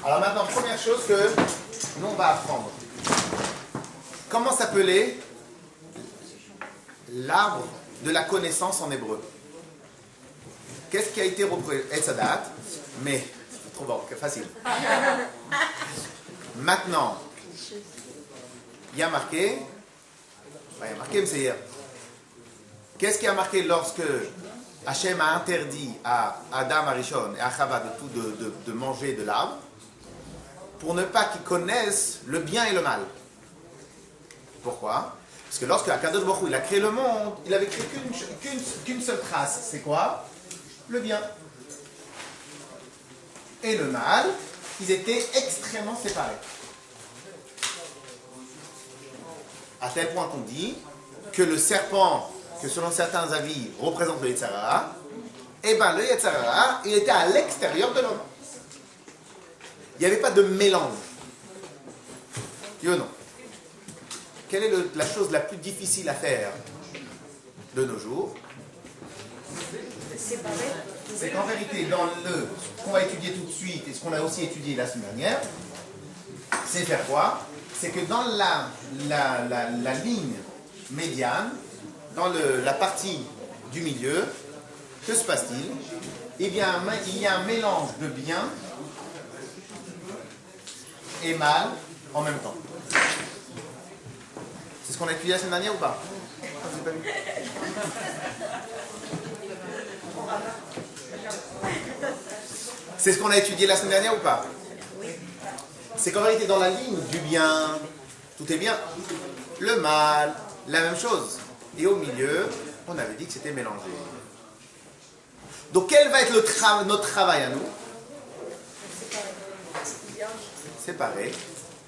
Alors maintenant, première chose que nous on va apprendre. Comment s'appelait l'arbre de la connaissance en hébreu? Qu'est-ce qui a été représenté? Etzadat, mais c'est trop bon, facile. Maintenant, il y a marqué, mais c'est hier. Qu'est-ce qui a marqué lorsque Hachem a interdit à Adam Arishon et à Chava de manger de l'arbre pour ne pas qu'ils connaissent le bien et le mal? Pourquoi? Parce que lorsque Akadosh Baruch Hu, il a créé le monde, il avait créé qu'une seule trace. C'est quoi? Le bien. Et le mal, ils étaient extrêmement séparés. À tel point qu'on dit que le serpent, que selon certains avis, représente le Yetzer Hara, et bien le Yetzer Hara, il était à l'extérieur de l'homme. Il n'y avait pas de mélange. Oui ou non? Quelle est la chose la plus difficile à faire de nos jours? C'est qu'en vérité, dans ce qu'on va étudier tout de suite, et ce qu'on a aussi étudié la semaine dernière, c'est faire quoi? C'est que dans la ligne médiane, dans la partie du milieu, que se passe-t-il? Eh bien, il y a un mélange de bien et mal en même temps. C'est ce qu'on a étudié la semaine dernière ou pas? J'ai pas vu. C'est ce qu'on a étudié la semaine dernière ou pas? C'est qu'en réalité, dans la ligne du bien, tout est bien. Le mal, la même chose. Et au milieu, on avait dit que c'était mélangé. Donc, quel va être notre travail à nous? Séparer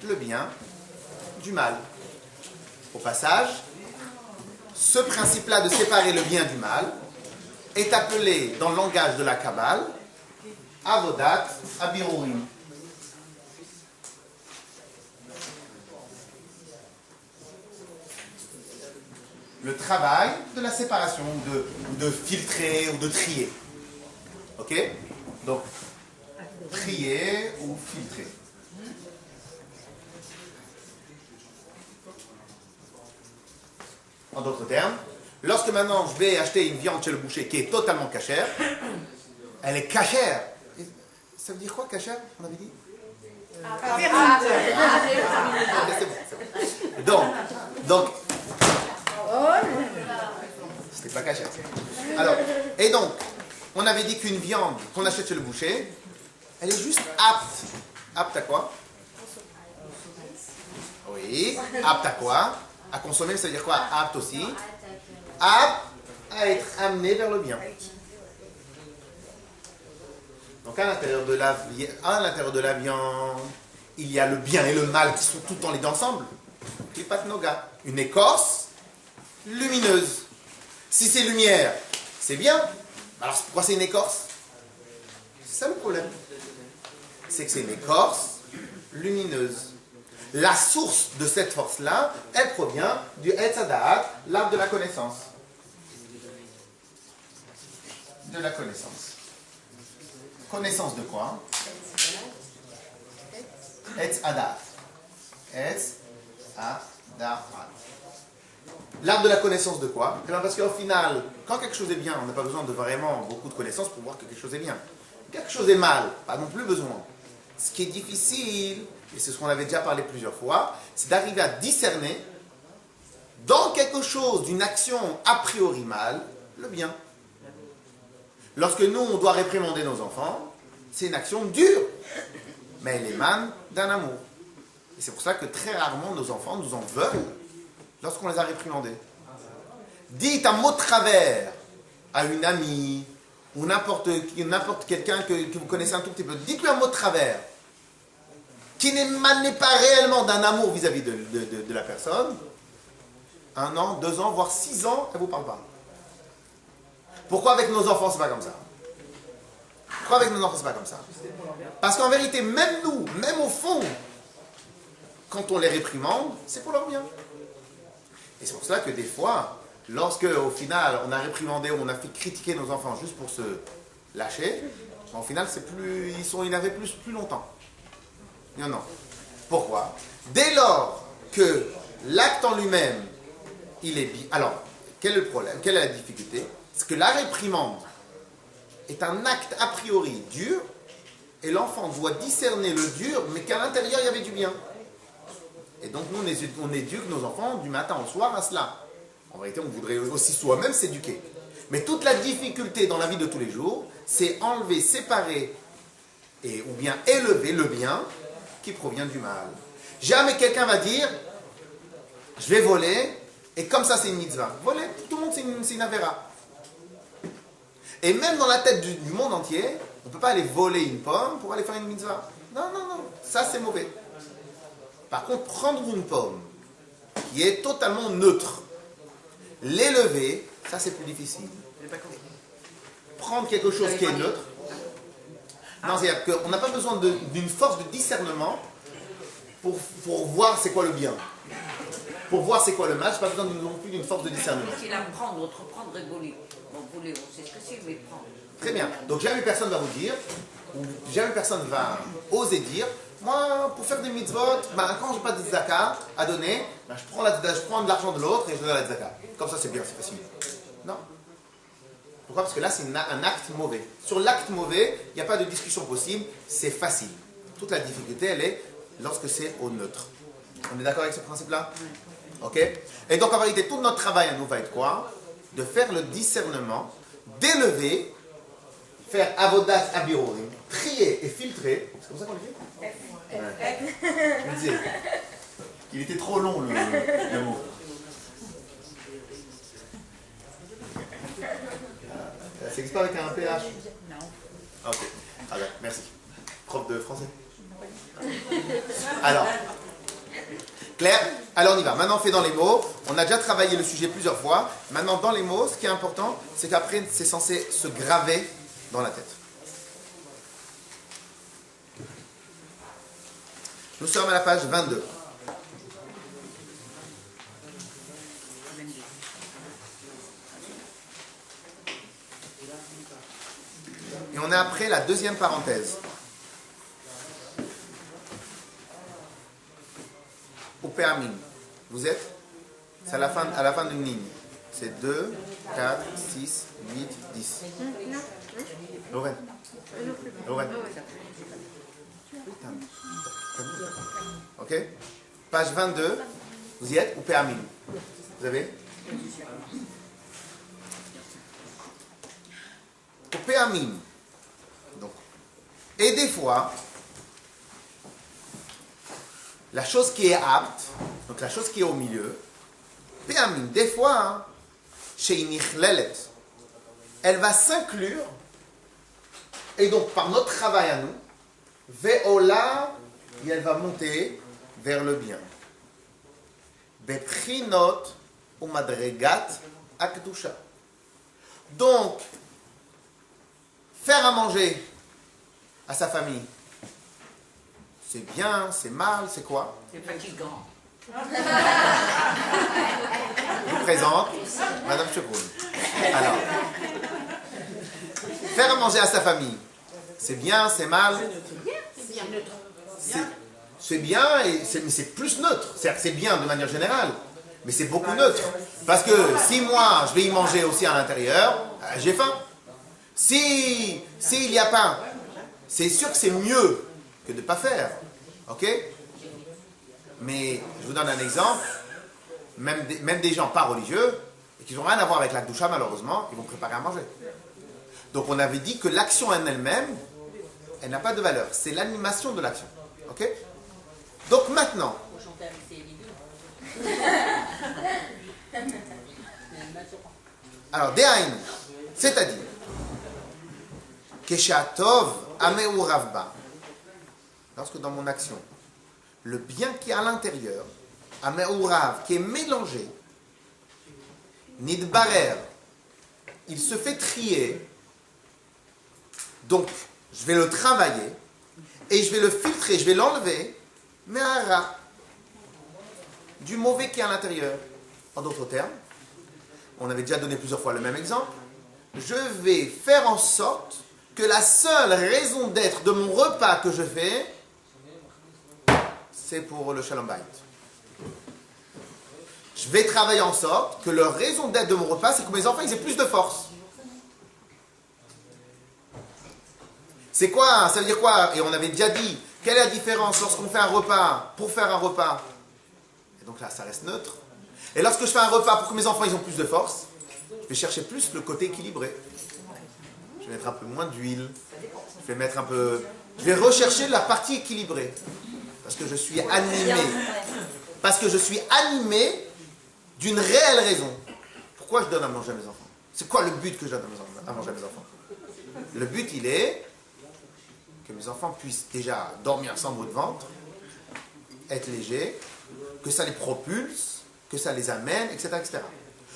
le bien du mal. Au passage, ce principe-là de séparer le bien du mal est appelé dans le langage de la Kabbale Avodat Abirurim. Le travail de la séparation, de filtrer ou de trier. Ok? Donc, trier ou filtrer. En d'autres termes, lorsque maintenant je vais acheter une viande chez le boucher qui est totalement cachère, elle est cachère. Ça veut dire quoi, cachère? On avait dit? C'est bon. Donc, c'était pas cachère. Alors, et donc, on avait dit qu'une viande qu'on achète chez le boucher, elle est juste apte. Apte à quoi? Oui, apte à quoi? À consommer, ça veut dire quoi? Apte aussi. Apte à être amené vers le bien. Donc à l'intérieur de la viande, il y a le bien et le mal qui sont tout le temps les deux ensemble. Klipat noga. Une écorce lumineuse. Si c'est lumière, c'est bien. Alors pourquoi c'est une écorce? C'est ça le problème. C'est que c'est une écorce lumineuse. La source de cette force-là, elle provient du Etzadat, l'arbre de la connaissance. De la connaissance. Connaissance de quoi? Etzadat. Etzadat. L'arbre de la connaissance de quoi? Parce qu'au final, quand quelque chose est bien, on n'a pas besoin de vraiment beaucoup de connaissances pour voir que quelque chose est bien. Quelque chose est mal, pas non plus besoin. Ce qui est difficile, et c'est ce qu'on avait déjà parlé plusieurs fois, c'est d'arriver à discerner dans quelque chose d'une action a priori mal, le bien. Lorsque nous, on doit réprimander nos enfants, c'est une action dure, mais elle émane d'un amour. Et c'est pour ça que très rarement nos enfants nous en veulent lorsqu'on les a réprimandés. Dites un mot de travers à une amie ou n'importe quelqu'un que vous connaissez un tout petit peu, dites-lui un mot de travers qui n'émane pas réellement d'un amour vis-à-vis de la personne. 1 an, 2 ans, voire 6 ans, elle ne vous parle pas. Pourquoi avec nos enfants, c'est pas comme ça? Pourquoi avec nos enfants, c'est pas comme ça? Parce qu'en vérité, même nous, même au fond, quand on les réprimande, c'est pour leur bien. Et c'est pour cela que des fois, lorsque au final, on a réprimandé, on a fait critiquer nos enfants juste pour se lâcher, au final, c'est plus, ils avaient plus longtemps. Non, non. Pourquoi? Dès lors que l'acte en lui-même, il est bien. Alors, quel est le problème? Quelle est la difficulté? C'est que la réprimande est un acte a priori dur, et l'enfant doit discerner le dur, mais qu'à l'intérieur, il y avait du bien. Et donc, nous, on éduque nos enfants du matin au soir à cela. En vérité, on voudrait aussi soi-même s'éduquer. Mais toute la difficulté dans la vie de tous les jours, c'est enlever, séparer, ou bien élever le bien qui provient du mal. Jamais quelqu'un va dire, je vais voler, et comme ça c'est une mitzvah. Voler, tout le monde c'est une avéra. Et même dans la tête du monde entier, on ne peut pas aller voler une pomme pour aller faire une mitzvah. Non, non, non, ça c'est mauvais. Par contre, prendre une pomme qui est totalement neutre, l'élever, ça c'est plus difficile. Prendre quelque chose qui est neutre, non, c'est-à-dire qu'on n'a pas besoin d'une force de discernement pour voir c'est quoi le bien. Pour voir c'est quoi le mal, je n'ai pas besoin non plus d'une force de discernement. C'est la prendre, autre prendre et voler. Bon, voler, on sait ce que c'est, mais prendre. Très bien. Donc jamais personne va vous dire, ou jamais personne va oser dire, moi, pour faire des mitzvot, quand je n'ai pas de tzedaka à donner, je prends de l'argent de l'autre et je donne la tzedaka. Comme ça c'est bien, c'est facile. Non. Pourquoi? Parce que là c'est un acte mauvais. Sur l'acte mauvais, il n'y a pas de discussion possible, c'est facile. Toute la difficulté, elle est lorsque c'est au neutre. On est d'accord avec ce principe-là? Ok? Et donc en vérité, tout notre travail à nous va être quoi? De faire le discernement, d'élever, faire avodat abirorim, trier et filtrer. C'est comme ça qu'on le dit? Ouais. Je me disais, il était trop long le mot. Ça n'existe pas avec un PH? Non. Ok, alors, merci. Prof de français. Alors, Claire, alors on y va. Maintenant on fait dans les mots. On a déjà travaillé le sujet plusieurs fois. Maintenant dans les mots, ce qui est important, c'est qu'après c'est censé se graver dans la tête. Nous sommes à la page 22. Et on est après la deuxième parenthèse. Au péamine. Vous êtes? C'est à la fin d'une ligne. C'est 2, 4, 6, 8, 10. Lorraine. Lorraine. Ok? Page 22. Vous y êtes? Au péamine. Vous avez? Au péamine. Donc. Et des fois, la chose qui est apte, donc la chose qui est au milieu, péamine, des fois, chez Inichlellet, elle va s'inclure, et donc par notre travail à nous, Ve'ola, et elle va monter vers le bien. Beprinot ou madregat akdusha. Donc, faire à manger à sa famille, c'est bien, c'est mal, c'est quoi? C'est fatigant. Je vous présente Madame Chekoun. Alors, faire à manger à sa famille, c'est bien, c'est mal? C'est bien neutre. C'est bien, mais c'est plus neutre. C'est-à-dire que c'est bien de manière générale, mais c'est beaucoup neutre. Parce que si moi, je vais y manger aussi à l'intérieur, j'ai faim. S'il y a pain, c'est sûr que c'est mieux que de ne pas faire. Ok? Mais je vous donne un exemple. Même des gens pas religieux, et qui n'ont rien à voir avec la doucha, malheureusement, ils vont préparer à manger. Donc on avait dit que l'action en elle-même, elle n'a pas de valeur. C'est l'animation de l'action. Ok? Donc maintenant, alors, Dehaïn, c'est-à-dire, Keshatov Ameu Ravba, lorsque dans mon action, le bien qui est à l'intérieur, Ameu Rav, qui est mélangé, Nidbarer, il se fait trier, donc je vais le travailler, et je vais le filtrer, je vais l'enlever, mais un rat, du mauvais qui est à l'intérieur. En d'autres termes, on avait déjà donné plusieurs fois le même exemple, je vais faire en sorte que la seule raison d'être de mon repas que je fais c'est pour le Shalom Bayit. Je vais travailler en sorte que leur raison d'être de mon repas, c'est que mes enfants ils aient plus de force. C'est quoi? Ça veut dire quoi? Et on avait déjà dit, quelle est la différence lorsqu'on fait un repas pour faire un repas? Et donc là, ça reste neutre. Et lorsque je fais un repas pour que mes enfants ils ont plus de force, je vais chercher plus le côté équilibré. Je vais mettre un peu moins d'huile. Je vais rechercher la partie équilibrée. Parce que je suis animé. Parce que je suis animé d'une réelle raison. Pourquoi je donne à manger à mes enfants? C'est quoi le but que je donne à manger à mes enfants? Le but, il est que mes enfants puissent déjà dormir sans maux de ventre, être légers, que ça les propulse, que ça les amène, etc., etc.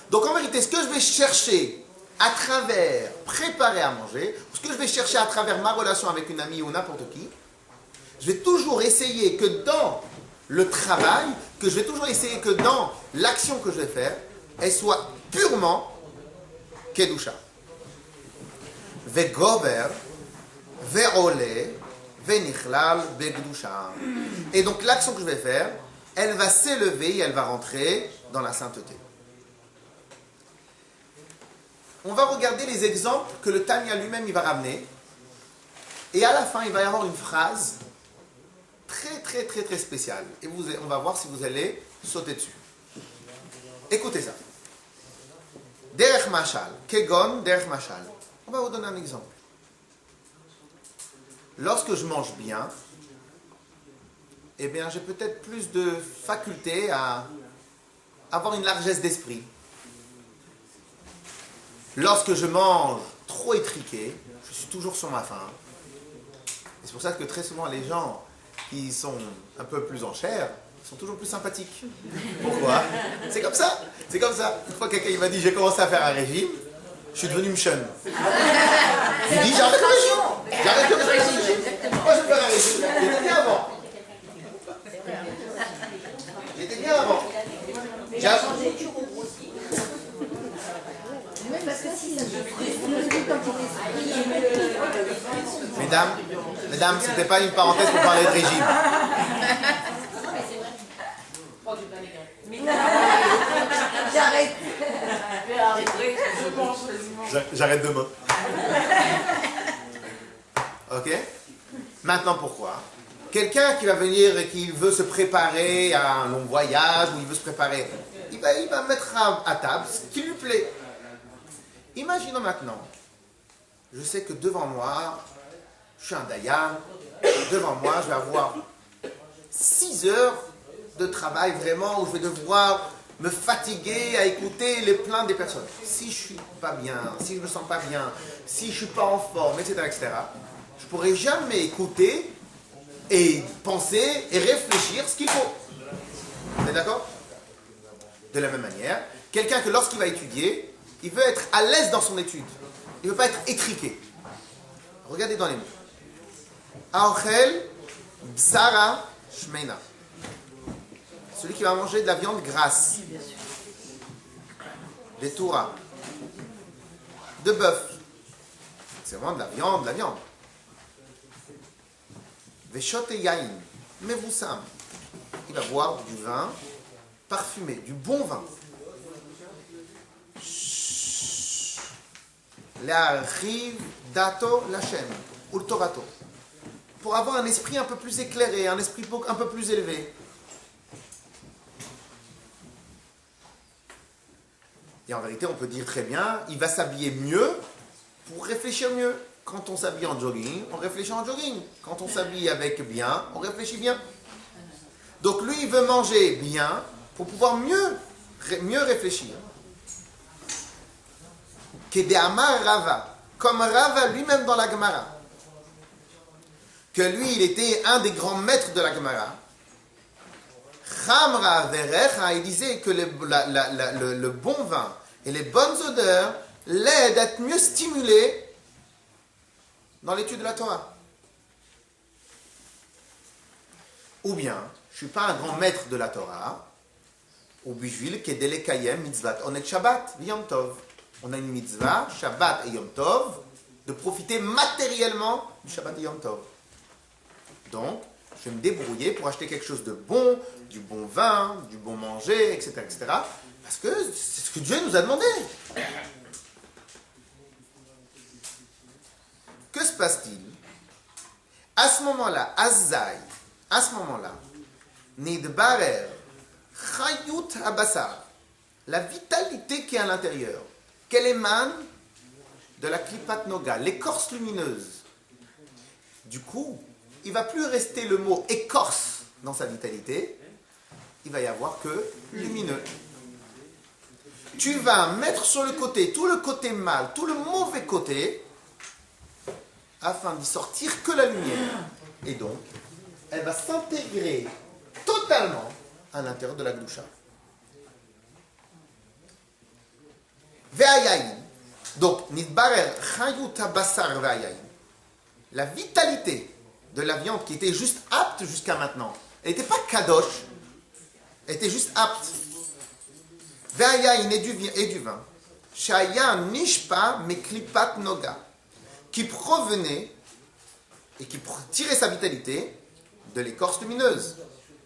Donc en vérité, ce que je vais chercher à travers préparer à manger, ce que je vais chercher à travers ma relation avec une amie ou n'importe qui, je vais toujours essayer que dans le travail, que je vais toujours essayer que dans l'action que je vais faire, elle soit purement kedusha. Vegover, ve'ole, ve'nichlal, ve'kedusha. Et donc l'action que je vais faire, elle va s'élever et elle va rentrer dans la sainteté. On va regarder les exemples que le Tanya lui-même il va ramener. Et à la fin, il va y avoir une phrase très spéciale. Et on va voir si vous allez sauter dessus. Écoutez ça. Derech Mashal. Kegon, Derech Mashal. On va vous donner un exemple. Lorsque je mange bien, eh bien, j'ai peut-être plus de faculté à avoir une largesse d'esprit. Lorsque je mange trop étriqué, je suis toujours sur ma faim. Et c'est pour ça que très souvent, les gens qui sont un peu plus en chair sont toujours plus sympathiques. Pourquoi? C'est comme ça. C'est comme ça. Une fois quelqu'un il m'a dit, j'ai commencé à faire un régime, je suis devenu mchon. Il dit, j'arrête le régime. J'arrête le régime. Moi, je vais faire un régime. J'étais bien avant. J'étais bien avant. J'ai changé du gros aussi. Mesdames, c'était pas une parenthèse pour parler de régime. J'arrête. J'arrête demain. Ok? Maintenant, pourquoi? Quelqu'un qui va venir et qui veut se préparer à un long voyage, ou il veut se préparer, il va mettre à table ce qui lui plaît. Imaginons maintenant, je sais que devant moi, je suis un dayan, devant moi, je vais avoir 6 heures de travail vraiment où je vais devoir me fatiguer à écouter les plaintes des personnes. Si je ne suis pas bien, si je ne me sens pas bien, si je ne suis pas en forme, etc., je ne pourrai jamais écouter et penser et réfléchir ce qu'il faut. Vous êtes d'accord? De la même manière, quelqu'un que lorsqu'il va étudier, il veut être à l'aise dans son étude. Il ne veut pas être étriqué. Regardez dans les mots. Aochel bsara shmeina. Celui qui va manger de la viande grasse. Des touras. De bœuf. C'est vraiment de la viande. Veshot et yain. Mevoussam. Il va boire du vin parfumé, du bon vin. L'arrive dato lachem, ou le torato, pour avoir un esprit un peu plus éclairé, un esprit un peu plus élevé. Et en vérité, on peut dire très bien, il va s'habiller mieux pour réfléchir mieux. Quand on s'habille en jogging, on réfléchit en jogging. Quand on s'habille avec bien, on réfléchit bien. Donc lui, il veut manger bien pour pouvoir mieux réfléchir. Kedeamar Rava, comme Rava lui-même dans la Gemara, que lui, il était un des grands maîtres de la Gemara. Chamra Verecha, il disait que le bon vin et les bonnes odeurs l'aident à être mieux stimulés dans l'étude de la Torah. Ou bien, je ne suis pas un grand maître de la Torah, ou bishvil kedele kayem mitzvat onet Shabbat v'yom tov. On a une mitzvah, Shabbat et Yom Tov, de profiter matériellement du Shabbat et Yom Tov. Donc, Je vais me débrouiller pour acheter quelque chose de bon, du bon vin, du bon manger, etc., etc. Parce que c'est ce que Dieu nous a demandé. Que se passe-t-il? À ce moment-là, Azaï, à ce moment-là, Nidbarer, Chayut Abasar, la vitalité qui est à l'intérieur, qu'elle émane de la Klipat Noga, l'écorce lumineuse. Du coup, il ne va plus rester le mot écorce dans sa vitalité, il va y avoir que lumineux. Tu vas mettre sur le côté tout le côté mal, tout le mauvais côté, afin d'y sortir que la lumière. Et donc, elle va s'intégrer totalement à l'intérieur de la Gdusha. Ve'ayayin. Donc, Nidbarer Chayut Abasar Ve'ayayin. La vitalité de la viande qui était juste apte jusqu'à maintenant. Elle n'était pas kadosh, elle était juste apte. Ve'ayayin et du vin. Shaya nishpa meklipat noga. Qui provenait et qui tirait sa vitalité de l'écorce lumineuse.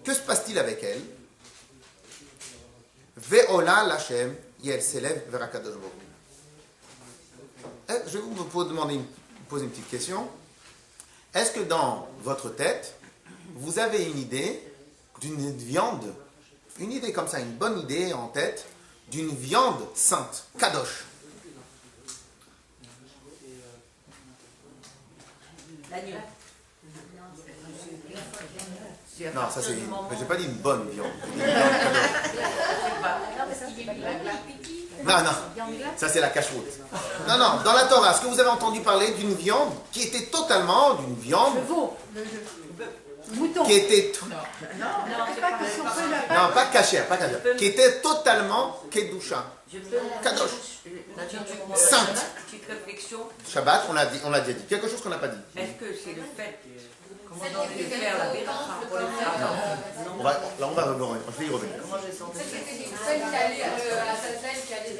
Que se passe-t-il avec elle? Ve'ola l'Hachem, et elle s'élève vers Akadosh Baruch Hu. Je vais vous poser une petite question. Est-ce que dans votre tête, vous avez une idée d'une viande, une idée comme ça, une bonne idée en tête, d'une viande sainte, kadosh? L'agneau. Non, ça c'est une... J'ai pas dit une bonne viande. Non, ça c'est la cache-route. Non, dans la Torah, est-ce que vous avez entendu parler d'une viande qui était totalement d'une viande... Le veau. Mouton. Qui était... Non, pas cachère, qui était totalement kedusha. Kadosh. Sainte. Petite réflexion. Shabbat, on l'a déjà dit. Quelque chose qu'on n'a pas dit. Est-ce que c'est le fait comment on doit faire la beracha pour les femmes? On va revenir. Je vais y revenir. Celle qui allait à Azazel, qui allait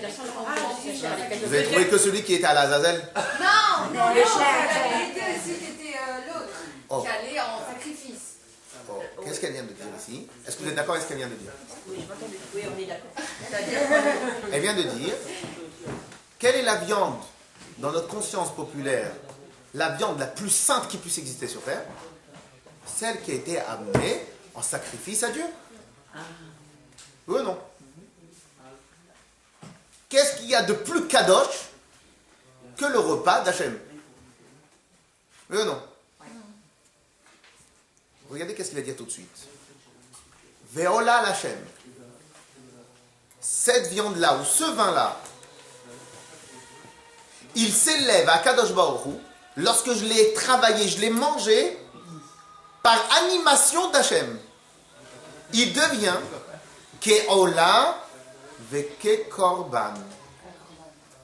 Vous avez trouvé que celui qui était à l'Azazel? Non, les c'était l'autre qui allait en sacrifice. Oh, qu'est-ce qu'elle vient de dire ici? Est-ce que vous êtes d'accord avec ce qu'elle vient de dire? Oui, on est d'accord. Elle vient de dire, quelle est la viande dans notre conscience populaire, la viande la plus sainte qui puisse exister sur Terre? Celle qui a été amenée en sacrifice à Dieu. Oui ou non? Qu'est-ce qu'il y a de plus kadosh que le repas d'Hachem? Oui ou non? Regardez qu'est-ce qu'il va dire tout de suite. Veola l'Hachem. Cette viande-là, ou ce vin-là, il s'élève à Kadosh Baruch Hu, lorsque je l'ai travaillé, je l'ai mangé, par animation d'Hachem. Il devient Keola veke korban.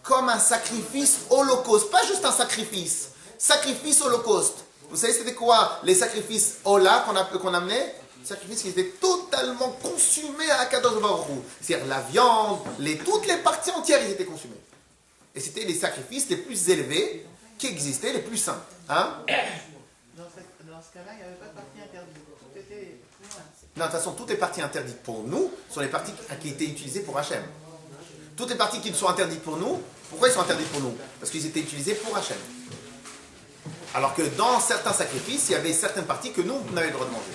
Comme un sacrifice holocauste. Pas juste un sacrifice. Sacrifice holocauste. Vous savez c'était quoi les sacrifices Ola qu'on amenait? Sacrifices qui étaient totalement consumés à Akadosh Baruch Hu. C'est-à-dire la viande, toutes les parties entières, ils étaient consumées. Et c'était les sacrifices les plus élevés qui existaient, les plus saints. Hein? Dans ce cas-là, il n'y avait pas de partie interdite. Tout était... Non, de toute façon, toutes les parties interdites pour nous sont les parties qui étaient utilisées pour Hachem. Toutes les parties qui sont interdites pour nous, pourquoi ils sont interdites pour nous? Parce qu'ils étaient utilisés pour Hachem. Alors que dans certains sacrifices, il y avait certaines parties que nous, on avait le droit de manger.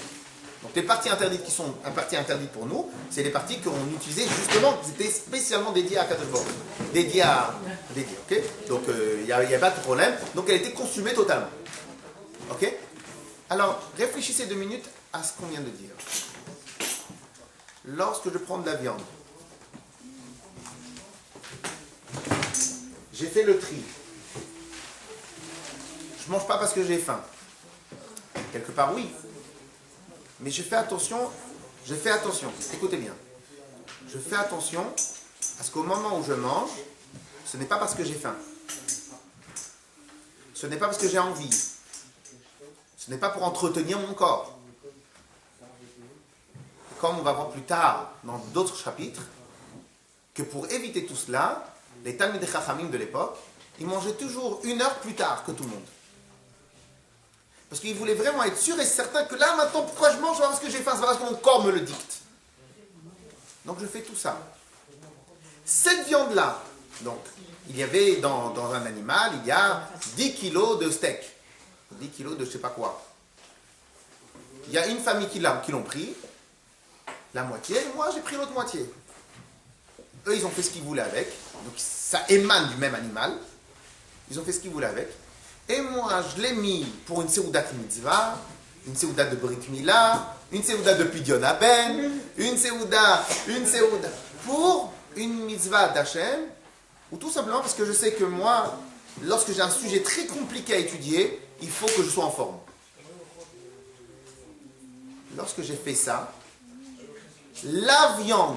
Donc les parties interdites qui sont parties interdites pour nous, c'est les parties qu'on utilisait justement, qui étaient spécialement dédiées à Kadosh Baruch Hu. Dédiées, ok? Donc il n'y a pas de problème. Donc elle était consumée totalement. Ok? Alors, réfléchissez 2 minutes à ce qu'on vient de dire. Lorsque je prends de la viande, j'ai fait le tri. Je ne mange pas parce que j'ai faim. Quelque part, oui. Mais je fais attention. Écoutez bien. Je fais attention à ce qu'au moment où je mange, ce n'est pas parce que j'ai faim. Ce n'est pas parce que j'ai envie. Ce n'est pas pour entretenir mon corps. Comme on va voir plus tard dans d'autres chapitres, que pour éviter tout cela, les Talmidei Chachamim de l'époque, ils mangeaient toujours 1 heure plus tard que tout le monde. Parce qu'il voulait vraiment être sûr et certain que là, maintenant, pourquoi je mange? C'est pas parce que j'ai faim, c'est pas parce que mon corps me le dicte. Donc je fais tout ça. Cette viande-là, donc, il y avait dans un animal, il y a 10 kilos de steak. 10 kilos de je sais pas quoi. Il y a une famille qui l'ont pris, la moitié, et moi j'ai pris l'autre moitié. Eux, ils ont fait ce qu'ils voulaient avec. Donc ça émane du même animal. Ils ont fait ce qu'ils voulaient avec. Et moi, je l'ai mis pour une Seudat Mitzvah, une Seudat de Brit Mila, une Seudat de Pidyon Aben, une Seudat, pour une Mitzvah d'Hachem, ou tout simplement parce que je sais que moi, lorsque j'ai un sujet très compliqué à étudier, il faut que je sois en forme. Lorsque j'ai fait ça, la viande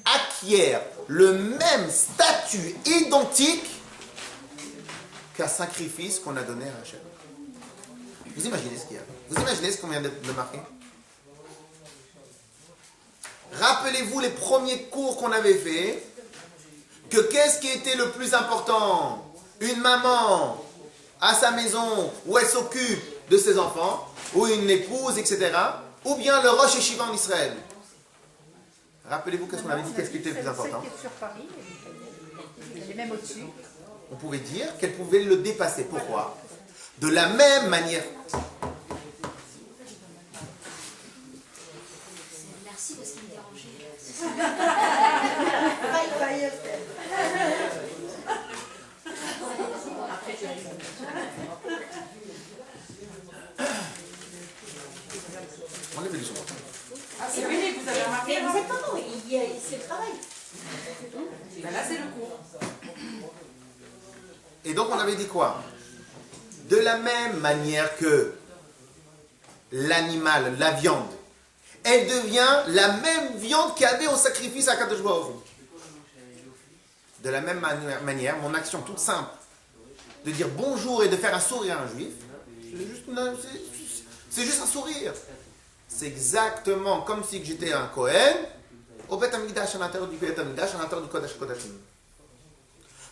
acquiert le même statut identique qu'un sacrifice qu'on a donné à Hachem. Vous imaginez ce qu'il y a? Vous imaginez ce qu'on vient de marquer? Rappelez-vous les premiers cours qu'on avait fait, que qu'est-ce qui était le plus important? Une maman à sa maison où elle s'occupe de ses enfants, ou une épouse, etc., ou bien le Rosh Yeshiva en Israël. Rappelez-vous qu'est-ce qu'on avait dit, qu'est-ce qui était le plus important? Celle qui est sur Paris, elle est même au-dessus. On pouvait dire qu'elle pouvait le dépasser. Pourquoi? De la même manière. Merci parce qu'il me dérangeait. On lève les gens. Ah, c'est fini, vous avez remarqué? Mais vous êtes pas bon, c'est le travail. Ben là, c'est le cours. Et donc on avait dit quoi? De la même manière que l'animal, la viande, elle devient la même viande qu'il y avait au sacrifice à Kadosh Baruch Hu. De la même manière, mon action toute simple, de dire bonjour et de faire un sourire à un juif, c'est juste un sourire. C'est exactement comme si j'étais un Kohen, au Bet Hamikdash, à l'intérieur du Bet Hamikdash, à l'intérieur du Kodesh Kodashim.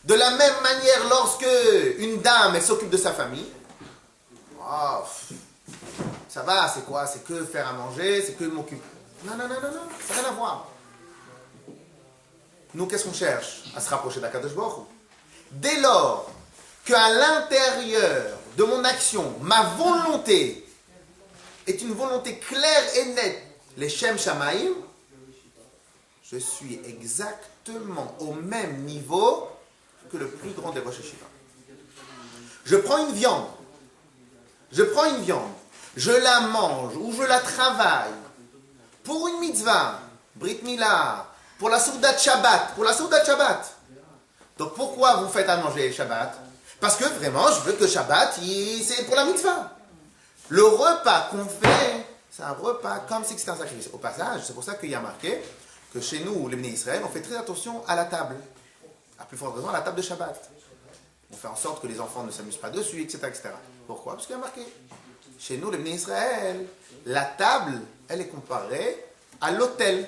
De la même manière, lorsque une dame, elle s'occupe de sa famille, oh, ça va, c'est quoi? C'est que faire à manger, c'est que m'occuper. Non, ça n'a rien à voir. Nous, qu'est-ce qu'on cherche? À se rapprocher d'Akadosh Baruch Hu. Dès lors qu'à l'intérieur de mon action, ma volonté est une volonté claire et nette, les Shem Shamaim, je suis exactement au même niveau que le plus grand des Rosh Yeshiva. Je prends une viande, je la mange ou je la travaille pour une mitzvah, Brit Mila, pour la Seudat Shabbat, Donc pourquoi vous faites à manger Shabbat? Parce que vraiment, je veux que Shabbat, c'est pour la mitzvah. Le repas qu'on fait, c'est un repas comme si c'était un sacrifice. Au passage, c'est pour ça qu'il y a marqué que chez nous, les Bnei Israël, on fait très attention à la table. À plus forte raison, à la table de Shabbat. On fait en sorte que les enfants ne s'amusent pas dessus, etc. Pourquoi? Parce qu'il y a marqué. Chez nous, les Bnei Israël, la table, elle est comparée à l'autel.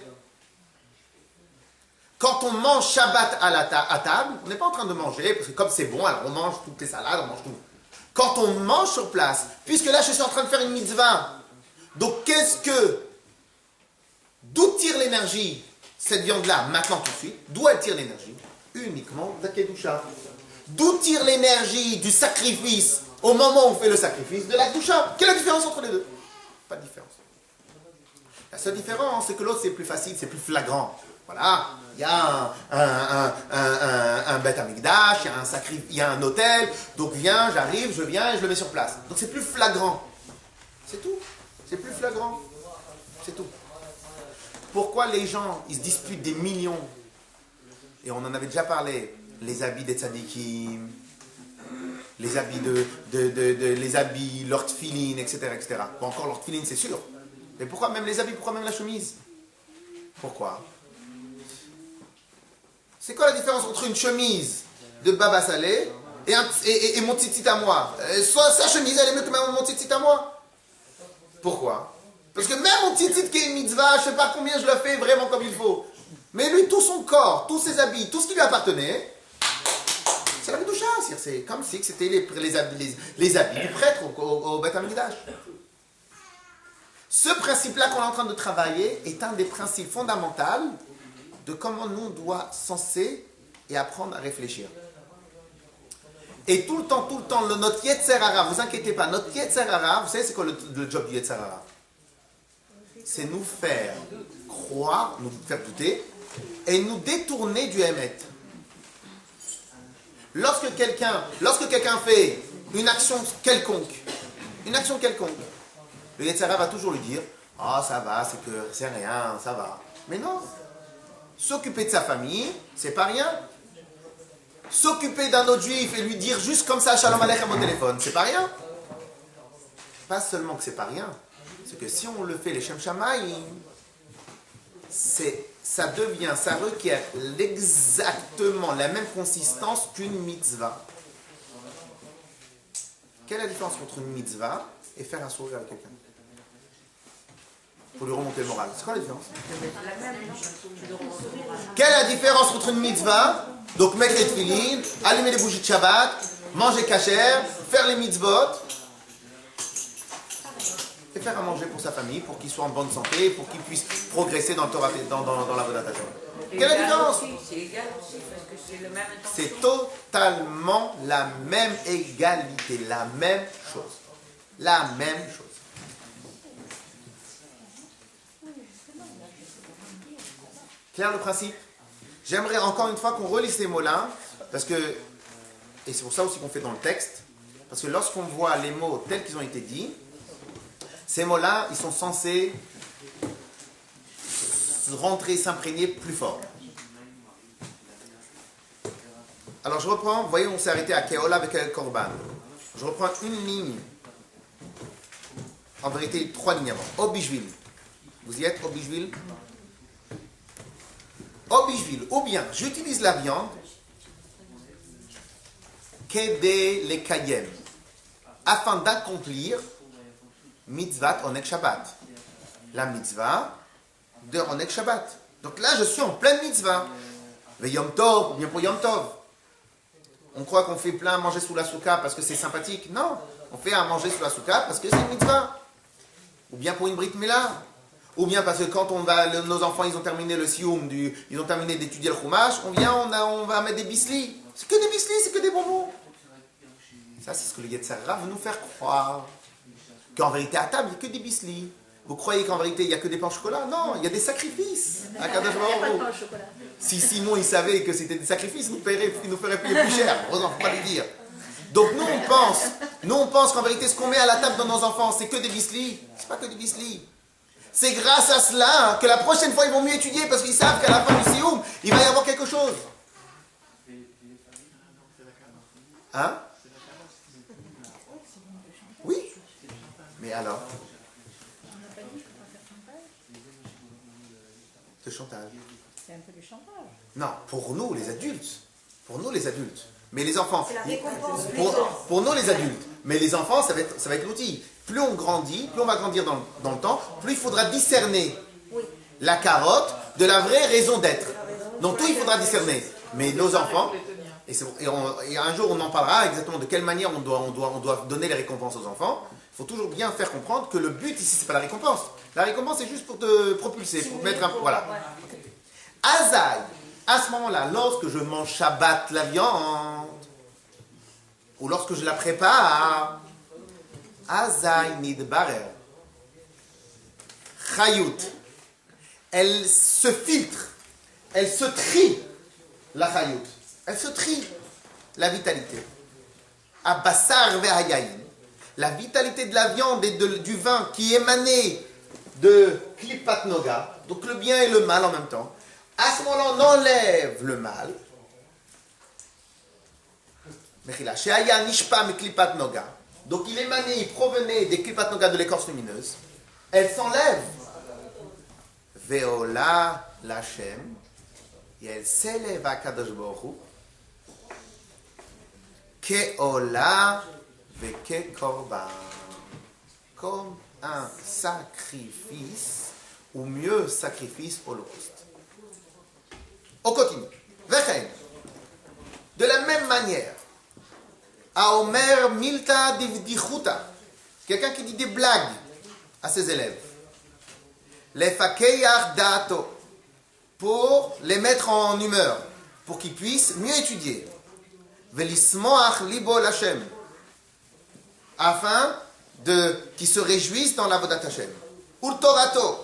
Quand on mange Shabbat à table, on n'est pas en train de manger, parce que comme c'est bon, alors on mange toutes les salades, on mange tout. Quand on mange sur place, puisque là je suis en train de faire une mitzvah, donc d'où tire l'énergie cette viande-là, maintenant tout de suite? D'où elle tire l'énergie? Uniquement d'Akedusha. D'où tire l'énergie du sacrifice au moment où on fait le sacrifice? De la Kedusha. Quelle est la différence entre les deux? Pas de différence. La seule différence, c'est que l'autre c'est plus facile, c'est plus flagrant. Voilà, il y a un Bet Hamikdash, il y a un hôtel, donc j'arrive, je viens et je le mets sur place. Donc c'est plus flagrant. C'est tout. C'est plus flagrant. C'est tout. Pourquoi les gens, ils se disputent des millions? Et on en avait déjà parlé. Les habits des tzadikim, les habits les habits, leur tefilin, etc. Bon, encore leur tefilin, c'est sûr. Mais pourquoi même les habits, pourquoi même la chemise? Pourquoi? C'est quoi la différence entre une chemise de Baba Salé et mon tzitzit à moi? Soit sa chemise, elle est mieux que même mon tzitzit à moi. Pourquoi? Parce que même mon tzitzit qui est une mitzvah, je ne sais pas combien je le fais vraiment comme il faut. Mais lui, tout son corps, tous ses habits, tout ce qui lui appartenait, c'est la Kedusha, c'est comme si c'était les habits du prêtre au Beth Amikdash. Ce principe-là qu'on est en train de travailler est un des principes fondamentaux de comment nous on doit senser et apprendre à réfléchir. Et tout le temps, notre Yetzer Hara, vous inquiétez pas, notre Yetzer Hara, vous savez c'est quoi le job du Yetzer Hara? C'est nous faire croire, nous faire douter, et nous détourner du Emet. Lorsque quelqu'un fait une action quelconque, le Yetzer Hara va toujours lui dire « Ah, ça va, c'est rien, ça va. » Mais non, s'occuper de sa famille, c'est pas rien. S'occuper d'un autre juif et lui dire juste comme ça « Shalom Aleichem » au téléphone, c'est pas rien. Pas seulement que c'est pas rien, c'est que si on le fait les Shem Shamayim, ça requiert exactement la même consistance qu'une mitzvah. Quelle est la différence entre une mitzvah et faire un sourire à quelqu'un? Pour lui remonter le moral. C'est quoi la différence? Quelle est la différence entre une mitzvah, donc mettre les tefilines, allumer les bougies de Shabbat, manger kasher, faire les mitzvot, et faire à manger pour sa famille, pour qu'il soit en bonne santé, pour qu'il puisse progresser dans la Vodat Hashem. Quelle est la différence? C'est égal aussi, parce que c'est le même temps. C'est totalement la même égalité, la même chose. La même chose. Clair le principe? J'aimerais encore une fois qu'on relise ces mots-là, parce que, et c'est pour ça aussi qu'on fait dans le texte, parce que lorsqu'on voit les mots tels qu'ils ont été dits, ces mots-là, ils sont censés rentrer, s'imprégner plus fort. Alors je reprends, vous voyez, on s'est arrêté à Keola avec El Korban. Je reprends une ligne, en vérité 3 lignes avant. Obishvil. Vous y êtes, Obishvil? Obishvil, ou bien j'utilise la viande, Kede le Kayem, afin d'accomplir mitzvat onek Shabbat. La mitzvah de onek Shabbat. Donc là, je suis en pleine mitzvah. Le Yom Tov, ou bien pour Yom Tov. On croit qu'on fait plein à manger sous la souka parce que c'est sympathique. Non, on fait à manger sous la souka parce que c'est une mitzvah. Ou bien pour une Brit Mila. Ou bien parce que quand nos enfants ils ont terminé le sioum, ils ont terminé d'étudier le chumash, on va mettre des bislis. C'est que des bislis, c'est que des bonbons. Ça, c'est ce que le Yetzer Hara veut nous faire croire. Qu'en vérité, à table, il n'y a que des bislis. Vous croyez qu'en vérité, il n'y a que des pains au chocolat? Non, il y a des sacrifices. Il n'y a pas de pain au chocolat. Si Simon, il savait que c'était des sacrifices, il nous ferait payer plus cher. Heureusement, il ne faut pas le dire. Donc nous, on pense qu'en vérité, ce qu'on met à la table de nos enfants, c'est que des bislis. C'est pas que des bislis. C'est grâce à cela que la prochaine fois, ils vont mieux étudier parce qu'ils savent qu'à la fin du sioum, il va y avoir quelque chose. Hein? Oui. Mais alors? Le chantage. C'est un peu du chantage. Non, pour nous les adultes. Mais les enfants. C'est la récompense. Pour nous les adultes. Mais les enfants, ça va être l'outil. Plus on grandit, plus on va grandir dans le temps, plus il faudra discerner la carotte de la vraie raison d'être. Donc tout il faudra discerner. Mais nos enfants, et un jour on en parlera exactement de quelle manière on doit donner les récompenses aux enfants. Il faut toujours bien faire comprendre que le but ici, c'est pas la récompense. La récompense, c'est juste pour te propulser, pour te mettre un... Voilà. Azaï, à ce moment-là, lorsque je mange Shabbat la viande, ou lorsque je la prépare, Azaï nidbarer, Chayut, elle se filtre, elle se trie, la Chayut, elle se trie, la vitalité. Abassar ve'hayayin, la vitalité de la viande et du vin qui émanait de Klipat Noga, donc le bien et le mal en même temps. À ce moment-là, on enlève le mal. Donc il émanait, il provenait des Klipat Noga de l'écorce lumineuse. Elle s'enlève. Veola Lachem. Et elle s'élève à Kadosh Baruch Hu. Keola veke korban. Comme un sacrifice, ou mieux, sacrifice holocauste. On continue. De la même manière, Aomer milta divdichuta. Quelqu'un qui dit des blagues à ses élèves. Les fakeyach dato. Pour les mettre en humeur. Pour qu'ils puissent mieux étudier. Velismoach libo l'Hashem. Afin qu'ils se réjouissent dans la Vodat Hashem. Ultorato.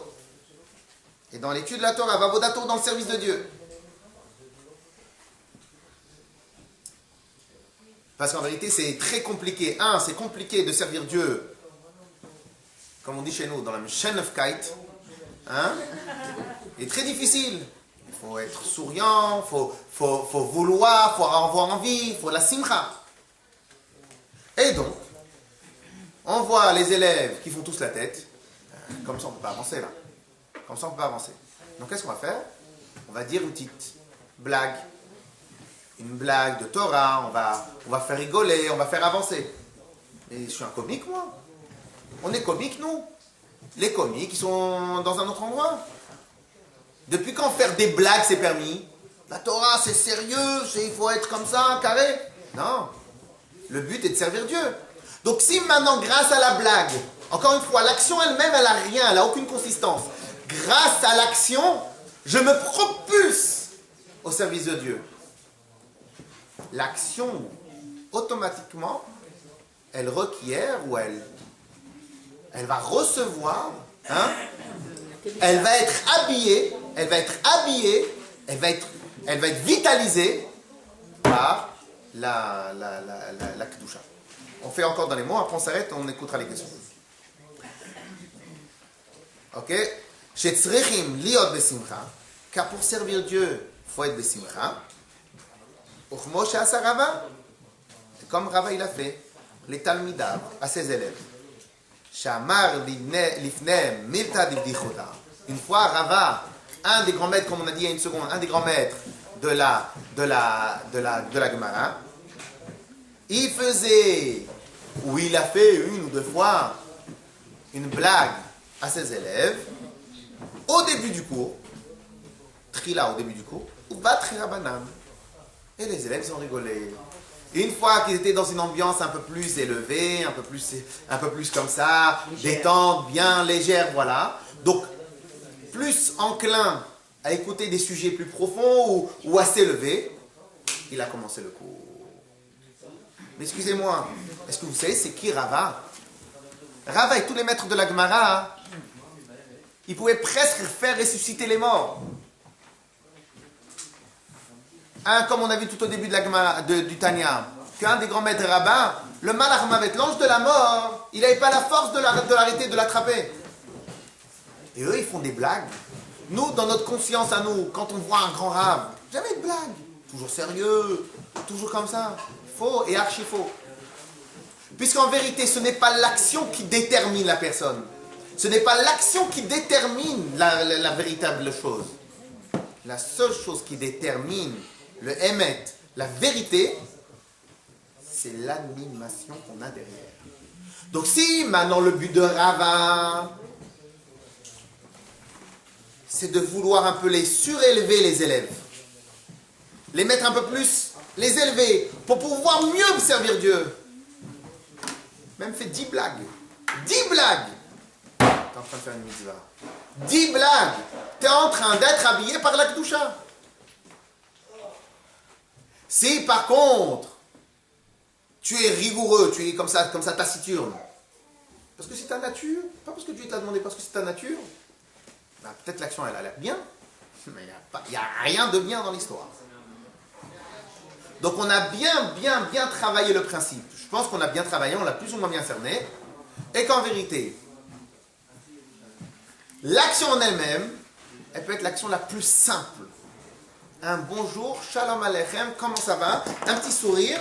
Et dans l'étude de la Torah, Vavodato dans le service de Dieu. Parce qu'en vérité, c'est très compliqué. C'est compliqué de servir Dieu, comme on dit chez nous, dans la Shenefkeit. C'est très difficile. Il faut être souriant, il faut vouloir, il faut avoir envie, il faut la simcha. Et donc, on voit les élèves qui font tous la tête. Comme ça, on ne peut pas avancer là. Comme ça, on ne peut pas avancer. Donc, qu'est-ce qu'on va faire? On va dire une petite blague. Une blague de Torah. On va faire rigoler, on va faire avancer. Et je suis un comique, moi. On est comiques, nous. Les comiques, ils sont dans un autre endroit. Depuis quand faire des blagues, c'est permis? La Torah, c'est sérieux, il faut être comme ça, carré. Non. Le but est de servir Dieu. Donc, si maintenant, grâce à la blague, encore une fois, l'action elle-même, elle n'a rien, elle n'a aucune consistance. Grâce à l'action, je me propulse au service de Dieu. L'action, automatiquement, elle requiert ou elle va recevoir, elle va être habillée, elle va être vitalisée par la Kedusha. On fait encore dans les mots, après on s'arrête, on écoutera les questions. Ok? Shetzrechim liot besimcha, car pour servir Dieu, il faut être besimcha. Uchmo she'asa Rava, comme Rava il a fait, les Talmidav, à ses élèves. Shamar lifnem milta divdichota. Une fois Rava, un des grands maîtres, comme on a dit il y a une seconde, un des grands maîtres de la Gemara, il faisait, ou il a fait une ou deux fois, une blague à ses élèves, au début du cours, trila au début du cours, ou va trirabanam. Et les élèves ont rigolé. Une fois qu'ils étaient dans une ambiance un peu plus élevée, un peu plus comme ça, détente, bien légère, voilà. Donc, plus enclin à écouter des sujets plus profonds ou à s'élever, il a commencé le cours. Mais excusez-moi, est-ce que vous savez c'est qui Rava? Rava et tous les maîtres de la Gemara, ils pouvaient presque faire ressusciter les morts. Comme on a vu tout au début de la Gemara, du Tanya, qu'un des grands maîtres rabbins, le Malach Mavet, l'ange de la mort, il n'avait pas la force de l'arrêter, de l'attraper. Et eux, ils font des blagues. Nous, dans notre conscience à nous, quand on voit un grand rave, jamais de blague. Toujours sérieux, toujours comme ça. Faux et archi faux. Puisqu'en vérité, ce n'est pas l'action qui détermine la personne. Ce n'est pas l'action qui détermine la véritable chose. La seule chose qui détermine le émet, la vérité, c'est l'animation qu'on a derrière. Donc si maintenant le but de Rava, c'est de vouloir un peu les surélever les élèves, les mettre un peu plus, les élever, pour pouvoir mieux servir Dieu. Même fait 10 blagues. 10 blagues. Tu es en train de faire une mitzvah. 10 blagues. Tu es en train d'être habillé par la Kedusha. Si par contre, tu es rigoureux, tu es comme ça taciturne, parce que c'est ta nature, pas parce que Dieu t'a demandé, parce que c'est ta nature, ben, peut-être l'action elle a l'air bien, mais il n'y a rien de bien dans l'histoire. Donc on a bien travaillé le principe. Je pense qu'on a bien travaillé, on l'a plus ou moins bien cerné, et qu'en vérité, l'action en elle-même, elle peut être l'action la plus simple. Un bonjour, shalom aleichem, comment ça va? Un petit sourire,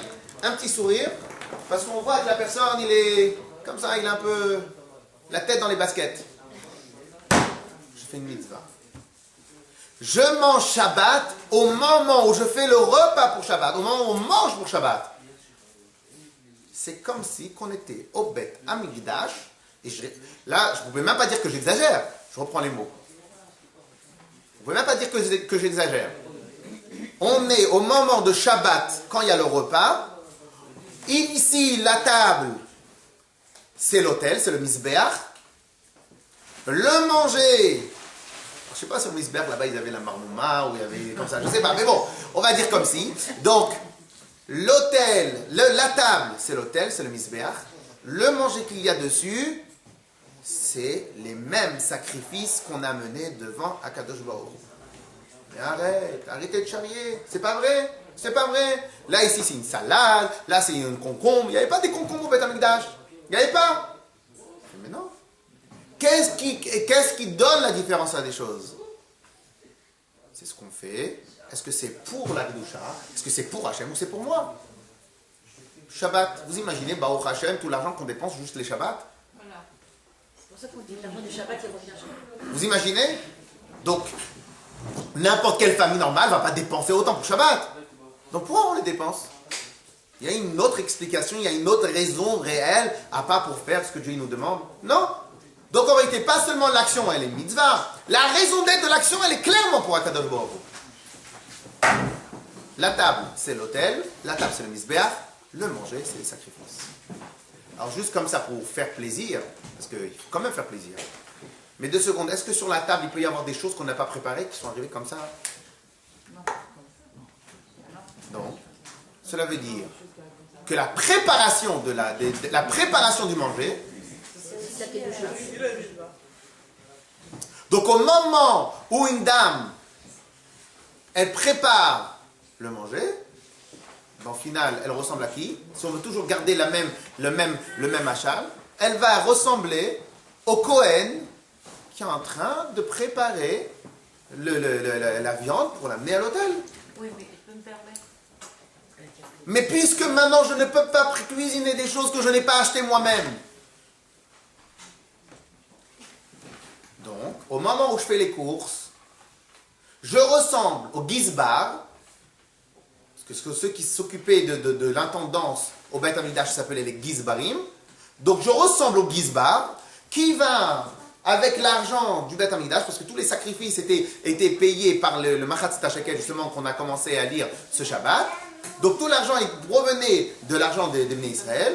parce qu'on voit que la personne, il est comme ça, il a un peu la tête dans les baskets. Je fais une mitzvah. Je mange Shabbat au moment où je fais le repas pour Shabbat, au moment où on mange pour Shabbat. C'est comme si qu'on était au Bet Hamikdash, et là, je ne pouvais même pas dire que j'exagère, je reprends les mots. Je ne pouvais même pas dire que j'exagère. On est au moment de Shabbat, quand il y a le repas, Ici, la table, c'est l'autel, c'est le misbeach. Le manger, je ne sais pas si au misbeach, là-bas, ils avaient la marmouma, ou il y avait comme ça, je ne sais pas, mais bon, on va dire comme si. Donc, l'autel, la table, c'est l'autel, c'est le misbeach. Le manger qu'il y a dessus, c'est les mêmes sacrifices qu'on a menés devant Akadosh Baruch Hu. Mais arrêtez de charrier, c'est pas vrai. C'est pas vrai. Là, ici, c'est une salade. Là, c'est une concombre. Il n'y avait pas des concombres au Beth Amikdash. Il n'y avait pas. Mais non. Qu'est-ce qui donne la différence à des choses? C'est ce qu'on fait. Est-ce que c'est pour la Kedusha? Est-ce que c'est pour Hachem ou c'est pour moi? Shabbat. Vous imaginez, Baruch Hachem, tout l'argent qu'on dépense juste les Shabbats? Voilà. C'est pour ça qu'on dit l'argent du Shabbat, il revient jamais. Vous imaginez? Donc, n'importe quelle famille normale ne va pas dépenser autant pour Shabbat. Donc pourquoi on les dépense? Il y a une autre explication, il y a une autre raison réelle, à part pour faire ce que Dieu nous demande. Non. Donc en réalité, pas seulement l'action, elle est mitzvah. La raison d'être de l'action, elle est clairement pour Akadosh Baruch Hu. La table, c'est l'autel. La table, c'est le misbeach. Le manger, c'est les sacrifices. Alors juste comme ça, pour faire plaisir, parce qu'il faut quand même faire plaisir. Mais 2 secondes, est-ce que sur la table, il peut y avoir des choses qu'on n'a pas préparées, qui sont arrivées comme ça? Non. Cela veut dire que la préparation, la préparation du manger, donc au moment où une dame, elle prépare le manger, au final, elle ressemble à qui? Si on veut toujours garder le même achal, elle va ressembler au Kohen qui est en train de préparer la viande pour l'amener à l'hôtel. Oui, mais je peux me permettre. Mais puisque maintenant je ne peux pas cuisiner des choses que je n'ai pas achetées moi-même. Donc, au moment où je fais les courses, je ressemble au Gizbar, parce que ceux qui s'occupaient de l'intendance au Beth Amikdash s'appelaient les Gizbarim. Donc je ressemble au Gizbar qui va avec l'argent du Beth Amikdash, parce que tous les sacrifices étaient payés par le Machatzit HaShekel, justement, qu'on a commencé à lire ce Shabbat. Donc tout l'argent, il provenait de l'argent des Bnei Israël.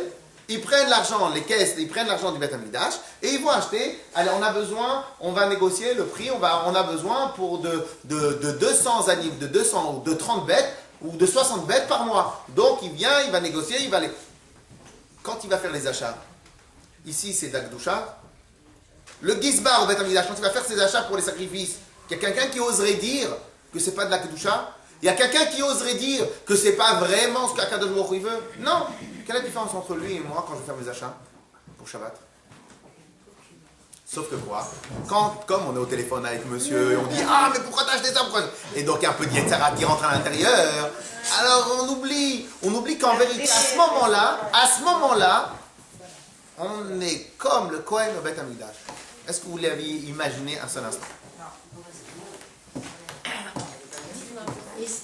Ils prennent l'argent, les caisses, ils prennent l'argent du Beth Amikdash et ils vont acheter. Alors on a besoin, on va négocier le prix, on a besoin pour de 200 animaux, de 200 ou de 30 bêtes ou de 60 bêtes par mois. Donc il vient, il va négocier, il va les... Quand il va faire les achats, ici c'est d'Akdoucha. Le Gizbar au Beth Amikdash, quand il va faire ses achats pour les sacrifices, il y a quelqu'un qui oserait dire que c'est pas de l'Akdoucha. Il y a quelqu'un qui oserait dire que c'est pas vraiment ce qu'Akadosh Baruch Hu veut. Non. Quelle est la différence entre lui et moi quand je vais faire mes achats pour Shabbat? Sauf que quoi? Comme on est au téléphone avec monsieur et on dit ah mais pourquoi t'as acheté ça? Et donc il y a un peu de Yetzara qui rentre à l'intérieur. Alors on oublie qu'en vérité à ce moment-là, on est comme le Kohen au Beth Amikdash. Est-ce que vous l'aviez imaginé un seul instant?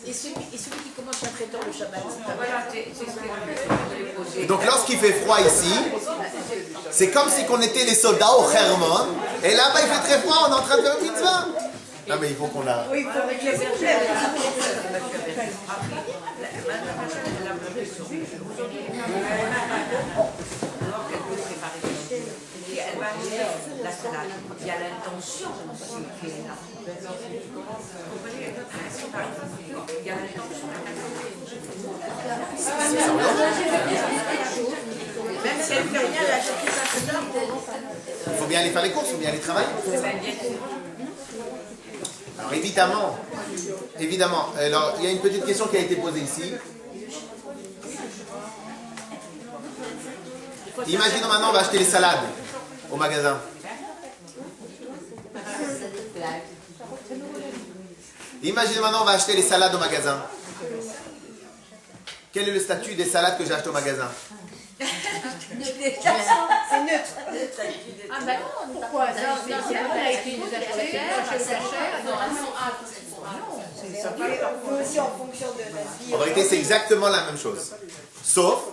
Et celui qui commence un traiteur le Shabbat. Voilà, c'est ce que je voulais poser. Et donc lorsqu'il fait froid ici, c'est comme si on était les soldats au Hermon, et là-bas il fait très froid, on est en train de faire une mitzvah. Non mais il faut qu'on la... Oui, il faut avec les Elle va acheter la salade. Il y a l'intention aussi qui est là. Vous comprenez? Il y a l'intention. Même si elle ne fait rien, elle achète sa salade. Il faut bien aller faire les courses, il faut bien aller travailler. Alors évidemment, alors il y a une petite question qui a été posée ici. Imaginons maintenant on va acheter les salades au magasin. Imaginez maintenant on va acheter les salades au magasin. Quel est le statut des salades que j'achète au magasin? C'est neutre. Ah ben non, pourquoi? C'est a été nous acheter, aussi en fonction de la vie. En vérité, c'est exactement la même chose. Sauf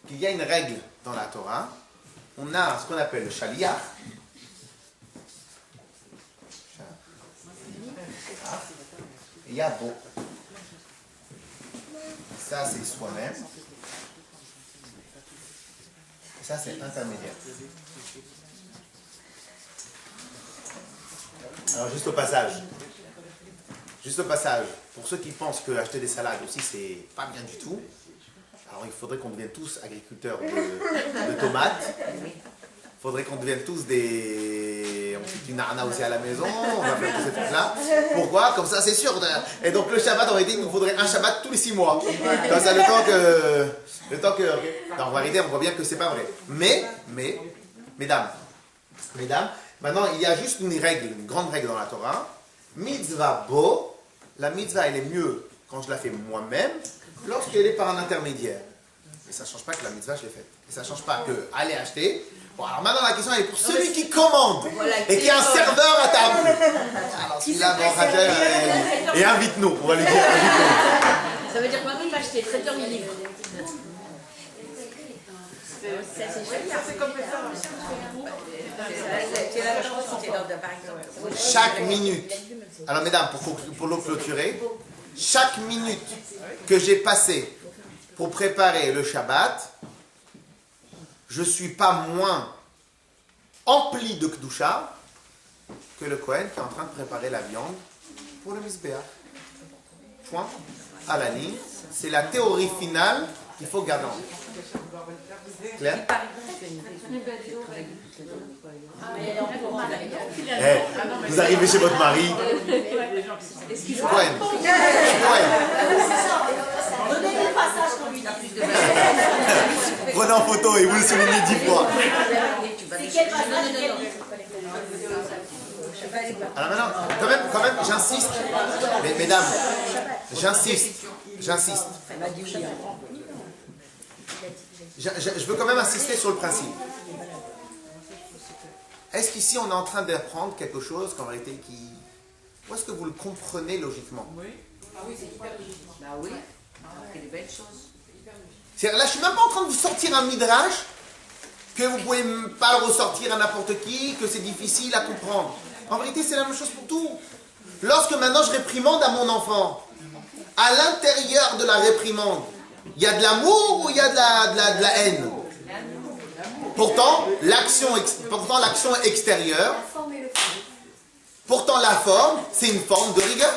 qu'il y a une règle dans la Torah. On a ce qu'on appelle le shaliach. Et il y a beau. Ça, c'est soi-même. Et ça, c'est intermédiaire. Alors, juste au passage, pour ceux qui pensent que acheter des salades aussi, c'est pas bien du tout, alors il faudrait qu'on devienne tous agriculteurs de tomates. Il faudrait qu'on devienne tous des... On fait une arna aussi à la maison, on va faire tous ces trucs-là. Pourquoi? Comme ça, c'est sûr. Et donc le Shabbat, on aurait dit qu'il nous faudrait un Shabbat tous les 6 mois. Comme ça, le temps que... En vérité, on voit bien que c'est pas vrai. Mais, mesdames, maintenant, il y a juste une règle, une grande règle dans la Torah. Mitzvah bo, la mitzvah, elle est mieux quand je la fais moi-même, lorsqu'elle est par un intermédiaire. Et ça ne change pas que la mitzvah, je l'ai faite. Et ça ne change pas que aller acheter. Bon, alors maintenant, la question, elle est pour celui qui commande et qui est un serveur à table. Alors, celui-là, bon, et invite-nous, on va lui dire, invite-nous. Ça veut dire que Marie va acheter, traiteur mi livre. C'est comme ça. Chaque minute, alors mesdames, pour le clôturer, chaque minute que j'ai passée pour préparer le Shabbat, je ne suis pas moins empli de Kedusha que le Kohen qui est en train de préparer la viande pour le Mizbeach. Point à la ligne. C'est la théorie finale qu'il faut garder en tête. Claire? Vous arrivez chez votre mari. Kohen. Donnez-lui pas ça, je lui Prenez en photo et vous le soulignez 10 fois. C'est quel passage, quel livre? Alors maintenant, quand même, j'insiste. Mesdames, j'insiste. Je veux quand même insister sur le principe. Est-ce qu'ici on est en train d'apprendre quelque chose qu'en réalité qui... Ou est-ce que vous le comprenez logiquement? Oui. Ah oui, c'est hyper logique. Bah oui, c'est des belles choses. C'est-à-dire, là, je ne suis même pas en train de vous sortir un midrash que vous ne pouvez pas le ressortir à n'importe qui, que c'est difficile à comprendre. En vérité, c'est la même chose pour tout. Lorsque maintenant je réprimande à mon enfant, à l'intérieur de la réprimande, il y a de l'amour ou il y a de la haine? Pourtant, l'action extérieure, pourtant la forme, c'est une forme de rigueur.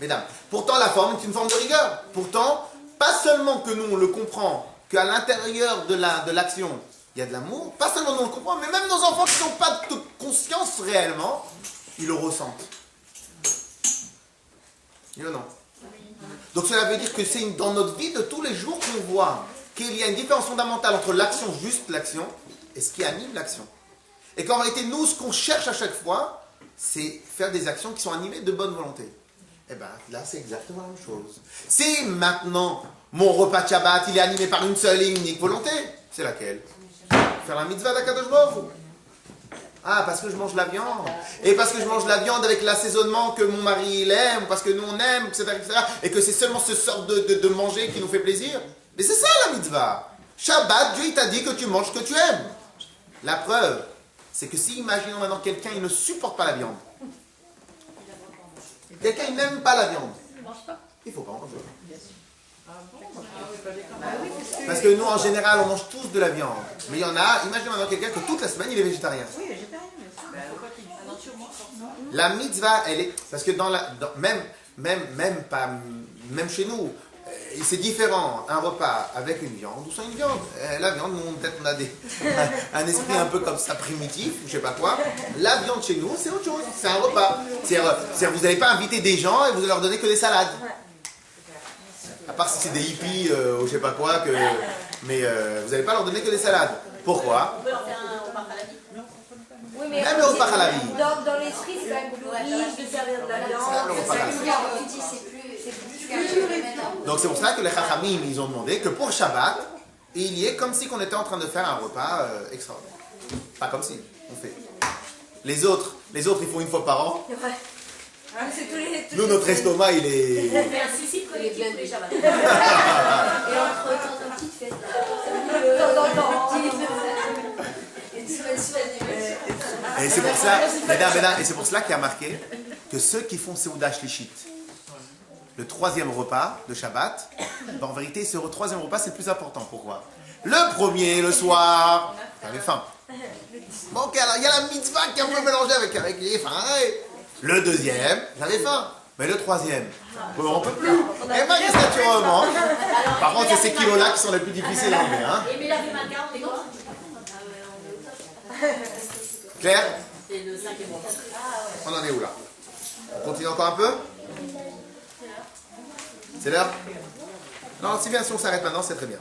Mesdames, pourtant la forme est une forme de rigueur. Pourtant, pas seulement que nous on le comprend, qu'à l'intérieur de l'action, il y a de l'amour, pas seulement nous on le comprend, mais même nos enfants qui n'ont pas de conscience réellement, ils le ressentent. Oui ou non? Donc cela veut dire que c'est dans notre vie de tous les jours qu'on voit qu'il y a une différence fondamentale entre l'action, juste l'action, et ce qui anime l'action. Et qu'en réalité, nous, ce qu'on cherche à chaque fois, c'est faire des actions qui sont animées de bonne volonté. Et bien là, c'est exactement la même chose. Si maintenant, mon repas de Shabbat, il est animé par une seule et unique volonté, c'est laquelle? Faire la mitzvah d'Akadosh Baruch Hu. Ah, parce que je mange la viande. Et parce que je mange la viande avec l'assaisonnement que mon mari il aime, parce que nous on aime, etc. Et que c'est seulement ce sort de manger qui nous fait plaisir. Mais c'est ça la mitzvah. Shabbat, Dieu il t'a dit que tu manges ce que tu aimes. La preuve, c'est que si, imaginons maintenant quelqu'un, il ne supporte pas la viande. Quelqu'un, il n'aime pas la viande. Il ne faut pas en manger. Parce que nous, en général, on mange tous de la viande. Mais il y en a, imaginez maintenant quelqu'un que toute la semaine, il est végétarien. Oui, végétarien, bien sûr. La mitzvah, elle est... Parce que même chez nous, c'est différent, un repas avec une viande ou sans une viande. La viande, nous, peut-être on a un esprit un peu comme ça, primitif, ou je sais pas quoi. La viande chez nous, c'est autre chose, c'est un repas. C'est-à-dire, vous n'allez pas inviter des gens et vous allez leur donner que des salades. À part si c'est des hippies ou je sais pas quoi, mais vous n'allez pas leur donner que des salades. Pourquoi? On peut leur faire un repas à la vie. Oui, mais Même le repas à la vie. dans l'esprit, c'est quand même plus riche de servir de la viande. Le repas à la vie. Tu dis, c'est plus Donc c'est pour ça que les Chachamim, ils ont demandé que pour Shabbat, il y ait comme si on était en train de faire un repas extraordinaire. Pas comme si, on fait. Les autres, ils font une fois par an. Nous, notre estomac, il est... On fait un suicide collectif tous les Shabbats. Et entre temps, une petite fête. Et c'est pour ça, mesdames, et c'est pour cela qu'il y a marqué que ceux qui font Seuda Shlishit, le troisième repas de Shabbat, en vérité, ce troisième repas, c'est le plus important. Pourquoi? Le premier, le soir, j'avais faim. Bon, ok, alors il y a la mitzvah qui est un peu mélangée avec les faim. Le deuxième, j'avais faim. Mais le troisième, on ne peut plus. Et naturellement. Par contre, c'est ces kilos-là qui sont les plus difficiles à enlever. Hein. Et mais la macarons, c'est quoi? Claire? C'est le 5e mois. On en est où là? On continue encore un peu? C'est l'heure? Non, si bien si on s'arrête maintenant, c'est très bien.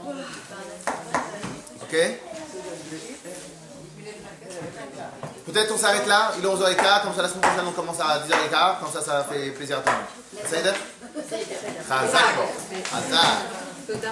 Ok? Peut-être on s'arrête là, il est 11h15, comme ça la semaine prochaine on commence à 10h15, comme ça fait plaisir à tout le monde. Ça aide? Chazak. Chazak.